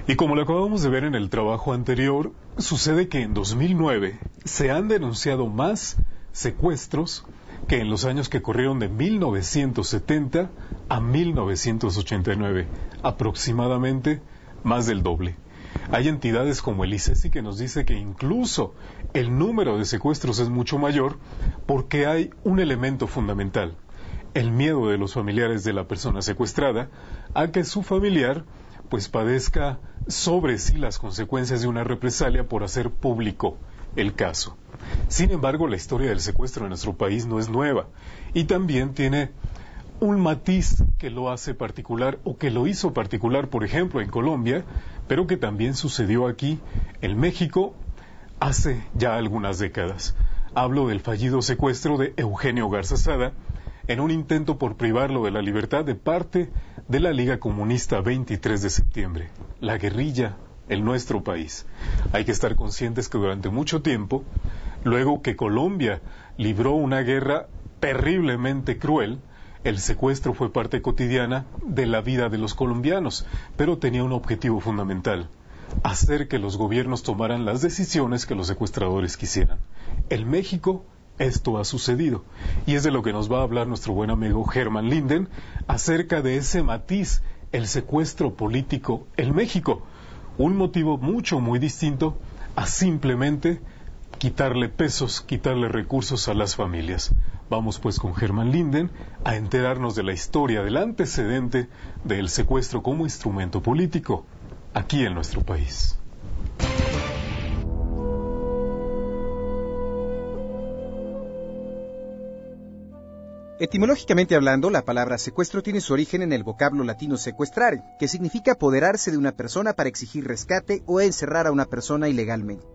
Y como lo acabamos de ver en el trabajo anterior, sucede que en 2009 se han denunciado más secuestros que en los años que corrieron de 1970 a 1989, aproximadamente más del doble. Hay entidades como el ICESI que nos dice que incluso el número de secuestros es mucho mayor porque hay un elemento fundamental, el miedo de los familiares de la persona secuestrada a que su familiar pues padezca sobre sí las consecuencias de una represalia por hacer público el caso. Sin embargo, la historia del secuestro en nuestro país no es nueva y también tiene un matiz que lo hace particular o que lo hizo particular, por ejemplo, en Colombia, pero que también sucedió aquí en México hace ya algunas décadas. Hablo del fallido secuestro de Eugenio Garza Sada en un intento por privarlo de la libertad de parte de la Liga Comunista 23 de septiembre, la guerrilla en nuestro país. Hay que estar conscientes que durante mucho tiempo, luego que Colombia libró una guerra terriblemente cruel, el secuestro fue parte cotidiana de la vida de los colombianos, pero tenía un objetivo fundamental: hacer que los gobiernos tomaran las decisiones que los secuestradores quisieran. En México esto ha sucedido, y es de lo que nos va a hablar nuestro buen amigo Germán Linden acerca de ese matiz, el secuestro político en México, un motivo muy distinto a simplemente quitarle pesos, quitarle recursos a las familias. Vamos pues con Germán Linden a enterarnos de la historia, del antecedente del secuestro como instrumento político aquí en nuestro país. Etimológicamente hablando, la palabra secuestro tiene su origen en el vocablo latino sequestrare, que significa apoderarse de una persona para exigir rescate o encerrar a una persona ilegalmente.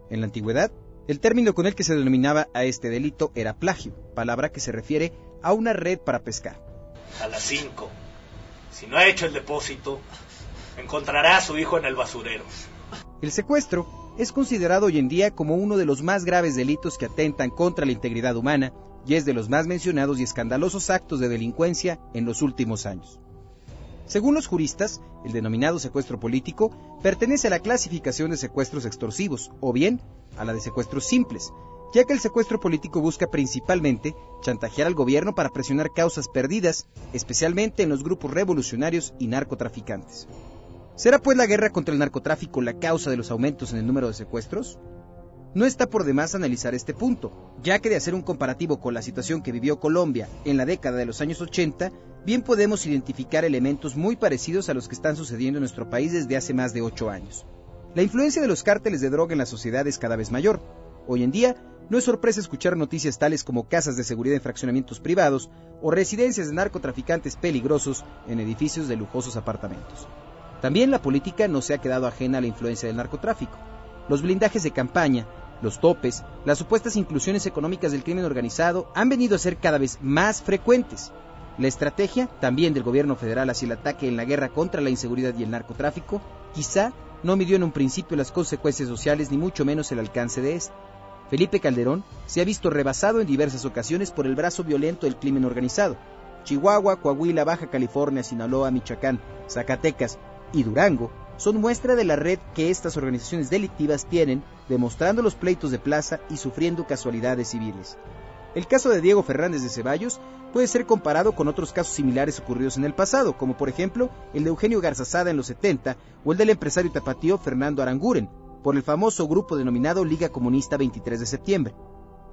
En la antigüedad, el término con el que se denominaba a este delito era plagio, palabra que se refiere a una red para pescar. A las 5, si no ha hecho el depósito, encontrará a su hijo en el basurero. El secuestro es considerado hoy en día como uno de los más graves delitos que atentan contra la integridad humana y es de los más mencionados y escandalosos actos de delincuencia en los últimos años. Según los juristas, el denominado secuestro político pertenece a la clasificación de secuestros extorsivos, o bien a la de secuestros simples, ya que el secuestro político busca principalmente chantajear al gobierno para presionar causas perdidas, especialmente en los grupos revolucionarios y narcotraficantes. ¿Será pues la guerra contra el narcotráfico la causa de los aumentos en el número de secuestros? No está por demás analizar este punto, ya que de hacer un comparativo con la situación que vivió Colombia en la década de los años 80, bien podemos identificar elementos muy parecidos a los que están sucediendo en nuestro país desde hace más de 8 años. La influencia de los cárteles de droga en la sociedad es cada vez mayor. Hoy en día, no es sorpresa escuchar noticias tales como casas de seguridad en fraccionamientos privados o residencias de narcotraficantes peligrosos en edificios de lujosos apartamentos. También la política no se ha quedado ajena a la influencia del narcotráfico. Los blindajes de campaña, los topes, las supuestas inclusiones económicas del crimen organizado han venido a ser cada vez más frecuentes. La estrategia, también del gobierno federal hacia el ataque en la guerra contra la inseguridad y el narcotráfico, quizá no midió en un principio las consecuencias sociales ni mucho menos el alcance de este. Felipe Calderón se ha visto rebasado en diversas ocasiones por el brazo violento del crimen organizado. Chihuahua, Coahuila, Baja California, Sinaloa, Michoacán, Zacatecas y Durango son muestra de la red que estas organizaciones delictivas tienen, demostrando los pleitos de plaza y sufriendo casualidades civiles. El caso de Diego Fernández de Ceballos puede ser comparado con otros casos similares ocurridos en el pasado, como por ejemplo el de Eugenio Garza Sada en los 70 o el del empresario tapatío Fernando Aranguren, por el famoso grupo denominado Liga Comunista 23 de septiembre.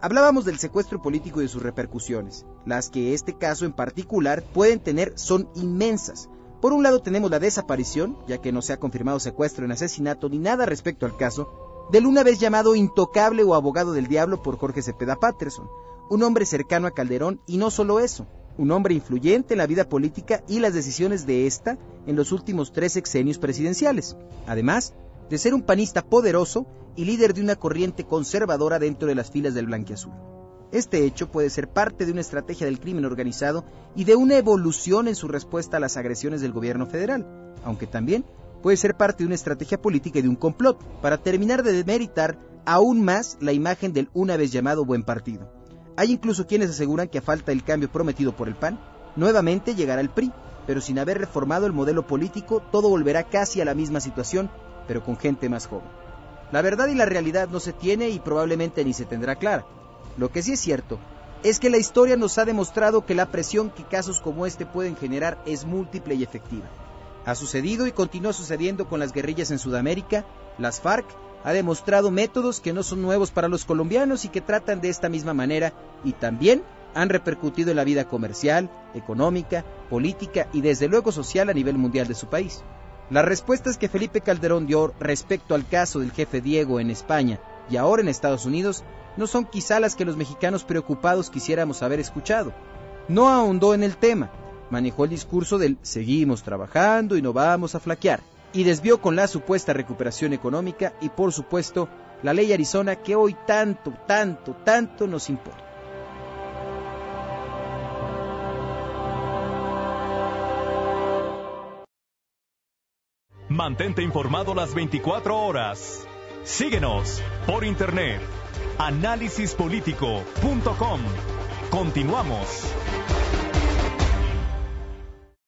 Hablábamos del secuestro político y de sus repercusiones. Las que este caso en particular pueden tener son inmensas. Por un lado tenemos la desaparición, ya que no se ha confirmado secuestro ni asesinato ni nada respecto al caso, del una vez llamado intocable o abogado del diablo por Jorge Cepeda Patterson, un hombre cercano a Calderón y no solo eso, un hombre influyente en la vida política y las decisiones de esta en los últimos 3 sexenios presidenciales, además de ser un panista poderoso y líder de una corriente conservadora dentro de las filas del blanquiazul. Este hecho puede ser parte de una estrategia del crimen organizado y de una evolución en su respuesta a las agresiones del gobierno federal, aunque también puede ser parte de una estrategia política y de un complot para terminar de demeritar aún más la imagen del una vez llamado buen partido. Hay incluso quienes aseguran que a falta del cambio prometido por el PAN, nuevamente llegará el PRI, pero sin haber reformado el modelo político, todo volverá casi a la misma situación, pero con gente más joven. La verdad y la realidad no se tiene y probablemente ni se tendrá clara. Lo que sí es cierto es que la historia nos ha demostrado que la presión que casos como este pueden generar es múltiple y efectiva. Ha sucedido y continúa sucediendo con las guerrillas en Sudamérica. Las FARC ha demostrado métodos que no son nuevos para los colombianos y que tratan de esta misma manera, y también han repercutido en la vida comercial, económica, política y desde luego social a nivel mundial de su país. Las respuestas que Felipe Calderón dio respecto al caso del jefe Diego en España y ahora en Estados Unidos no son quizá las que los mexicanos preocupados quisiéramos haber escuchado. No ahondó en el tema, manejó el discurso del seguimos trabajando y no vamos a flaquear, y desvió con la supuesta recuperación económica y por supuesto la ley Arizona que hoy tanto nos importa. Mantente informado las 24 horas. Síguenos por internet. Análisispolitico.com. Continuamos.